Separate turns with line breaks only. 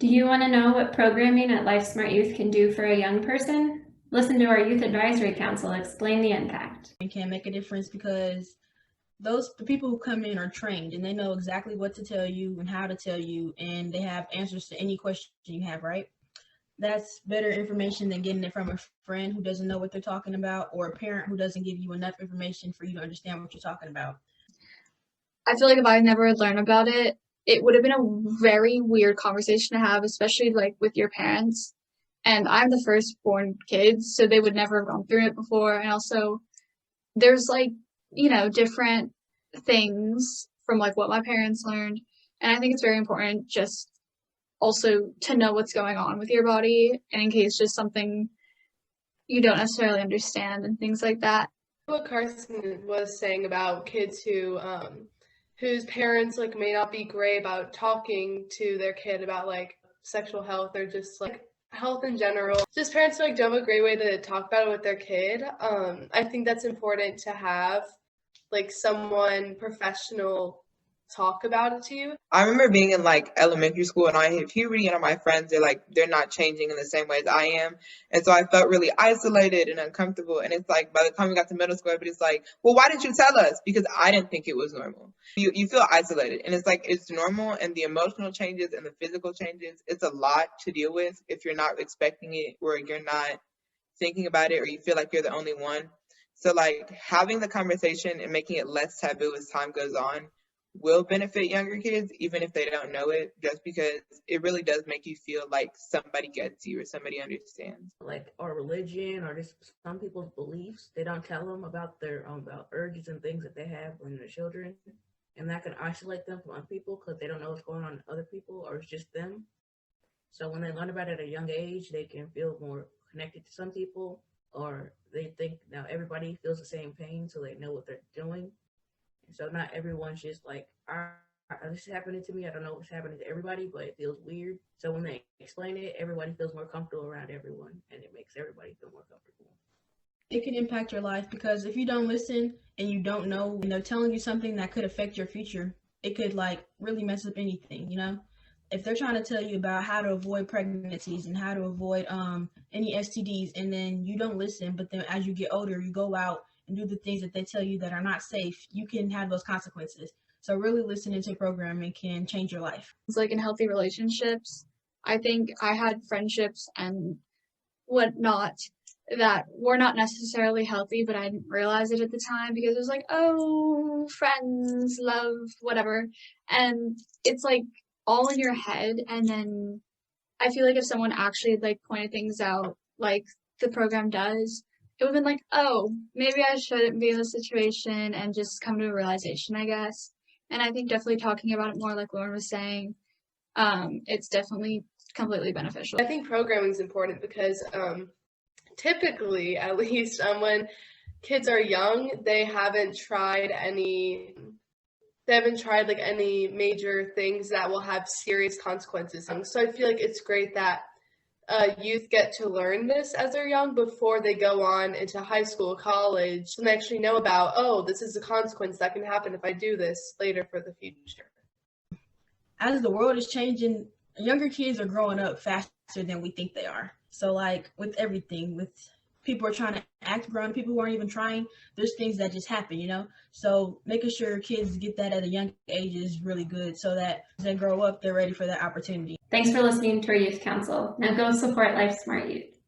Do you want to know what programming at LifeSmart Youth can do for a young person? Listen to our Youth Advisory Council explain the impact.
It can make a difference because the people who come in are trained and they know exactly what to tell you and how to tell you, and they have answers to any question you have, right? That's better information than getting it from a friend who doesn't know what they're talking about, or a parent who doesn't give you enough information for you to understand what you're talking about.
I feel like if I never learned about it, it would have been a very weird conversation to have, especially like with your parents. And I'm the firstborn kid, so they would never have gone through it before. And also, there's like, different things from like what my parents learned. And I think it's very important just also to know what's going on with your body, and in case just something you don't necessarily understand and things like that.
What Carson was saying about kids whose parents like may not be great about talking to their kid about like sexual health or just like health in general. Just parents like don't have a great way to talk about it with their kid. I think that's important to have like someone professional talk about it to you.
I remember being in like elementary school and I hit puberty, and all my friends they're not changing in the same way as I am, and so I felt really isolated and uncomfortable. And it's like by the time we got to middle school, everybody's like, well, why didn't you tell us? Because I didn't think it was normal. You feel isolated, and it's like it's normal, and the emotional changes and the physical changes, it's a lot to deal with if you're not expecting it or you're not thinking about it or you feel like you're the only one. So like having the conversation and making it less taboo as time goes on will benefit younger kids, even if they don't know it, just because it really does make you feel like somebody gets you or somebody understands.
Like our religion or just some people's beliefs, they don't tell them about their about urges and things that they have when they're children, and that can isolate them from other people because they don't know what's going on in other people or it's just them. So when they learn about it at a young age, they can feel more connected to some people, or they think now everybody feels the same pain, so they know what they're doing. So not everyone's just like, this is happening to me. I don't know what's happening to everybody, but it feels weird. So when they explain it, everybody feels more comfortable around everyone, and it makes everybody feel more comfortable.
It can impact your life because if you don't listen and you don't know, and they're telling you something that could affect your future, it could like really mess up anything, If they're trying to tell you about how to avoid pregnancies and how to avoid any STDs, and then you don't listen, but then as you get older, you go out and do the things that they tell you that are not safe, you can have those consequences. So really listening to programming can change your life.
It's like in healthy relationships, I think I had friendships and whatnot that were not necessarily healthy, but I didn't realize it at the time because it was like, oh, friends, love, whatever. And it's like all in your head. And then I feel like if someone actually like pointed things out like the program does, it would have been like, oh, maybe I shouldn't be in this situation, and just come to a realization, I guess. And I think definitely talking about it more, like Lauren was saying, it's definitely completely beneficial.
I think programming is important because typically, at least when kids are young, they haven't tried like any major things that will have serious consequences. So I feel like it's great that youth get to learn this as they're young before they go on into high school, college, and they actually know about, oh, this is a consequence that can happen if I do this later for the future.
As the world is changing, younger kids are growing up faster than we think they are. So like with everything, with people are trying to act grown, people who aren't even trying, there's things that just happen, So making sure kids get that at a young age is really good so that as they grow up, they're ready for that opportunity.
Thanks for listening to our Youth Council. Now go support LifeSmart Youth.